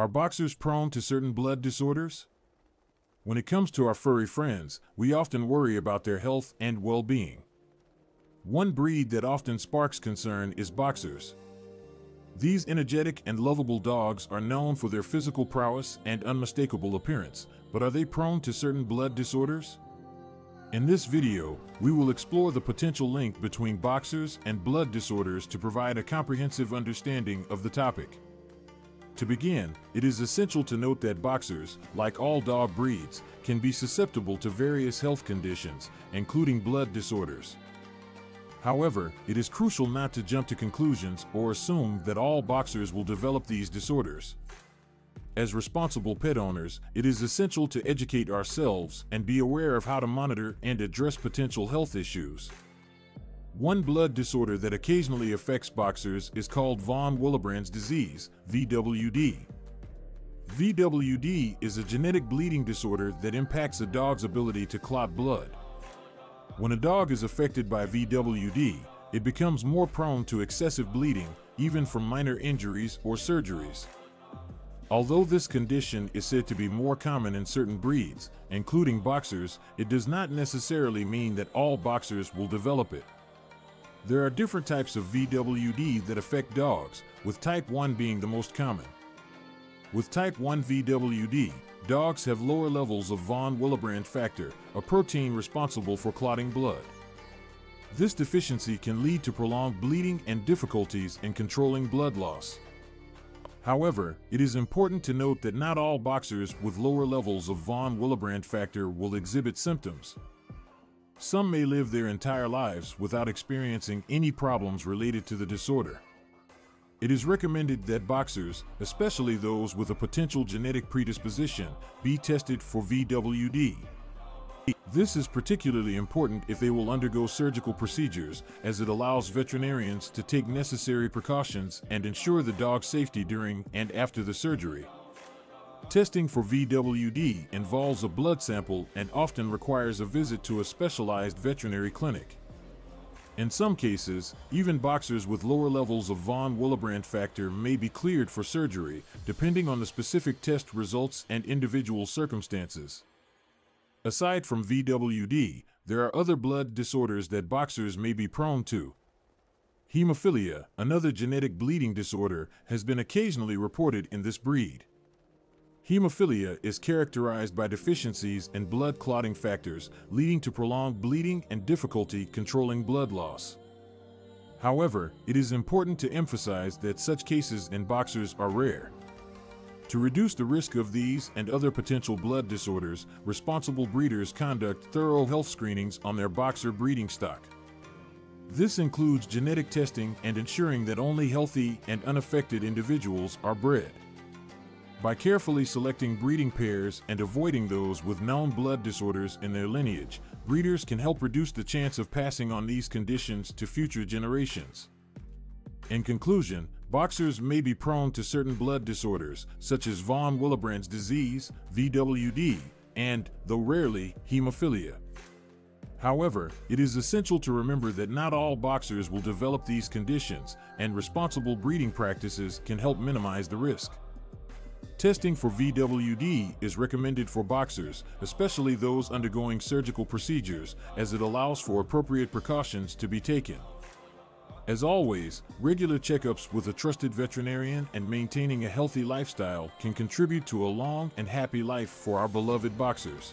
Are boxers prone to certain blood disorders? When it comes to our furry friends, we often worry about their health and well-being. One breed that often sparks concern is boxers. These energetic and lovable dogs are known for their physical prowess and unmistakable appearance, but are they prone to certain blood disorders? In this video, we will explore the potential link between boxers and blood disorders to provide a comprehensive understanding of the topic. To begin, it is essential to note that boxers, like all dog breeds, can be susceptible to various health conditions, including blood disorders. However, it is crucial not to jump to conclusions or assume that all boxers will develop these disorders. As responsible pet owners, it is essential to educate ourselves and be aware of how to monitor and address potential health issues. One blood disorder that occasionally affects boxers is called von Willebrand's disease, VWD. VWD is a genetic bleeding disorder that impacts a dog's ability to clot blood. When a dog is affected by VWD, it becomes more prone to excessive bleeding, even from minor injuries or surgeries. Although this condition is said to be more common in certain breeds, including boxers, it does not necessarily mean that all boxers will develop it. There are different types of VWD that affect dogs, with type 1 being the most common. With type 1 VWD, dogs have lower levels of von Willebrand factor, a protein responsible for clotting blood. This deficiency can lead to prolonged bleeding and difficulties in controlling blood loss. However, it is important to note that not all boxers with lower levels of von Willebrand factor will exhibit symptoms. Some may live their entire lives without experiencing any problems related to the disorder. It is recommended that boxers, especially those with a potential genetic predisposition, be tested for VWD. This is particularly important if they will undergo surgical procedures, as it allows veterinarians to take necessary precautions and ensure the dog's safety during and after the surgery. Testing for VWD involves a blood sample and often requires a visit to a specialized veterinary clinic. In some cases, even boxers with lower levels of von Willebrand factor may be cleared for surgery, depending on the specific test results and individual circumstances. Aside from VWD, there are other blood disorders that boxers may be prone to. Hemophilia, another genetic bleeding disorder, has been occasionally reported in this breed. Hemophilia is characterized by deficiencies in blood clotting factors, leading to prolonged bleeding and difficulty controlling blood loss. However, it is important to emphasize that such cases in boxers are rare. To reduce the risk of these and other potential blood disorders, responsible breeders conduct thorough health screenings on their boxer breeding stock. This includes genetic testing and ensuring that only healthy and unaffected individuals are bred. By carefully selecting breeding pairs and avoiding those with known blood disorders in their lineage, breeders can help reduce the chance of passing on these conditions to future generations. In conclusion, boxers may be prone to certain blood disorders, such as von Willebrand's disease, VWD, and, though rarely, hemophilia. However, it is essential to remember that not all boxers will develop these conditions, and responsible breeding practices can help minimize the risk. Testing for VWD is recommended for boxers, especially those undergoing surgical procedures, as it allows for appropriate precautions to be taken. As always, regular checkups with a trusted veterinarian and maintaining a healthy lifestyle can contribute to a long and happy life for our beloved boxers.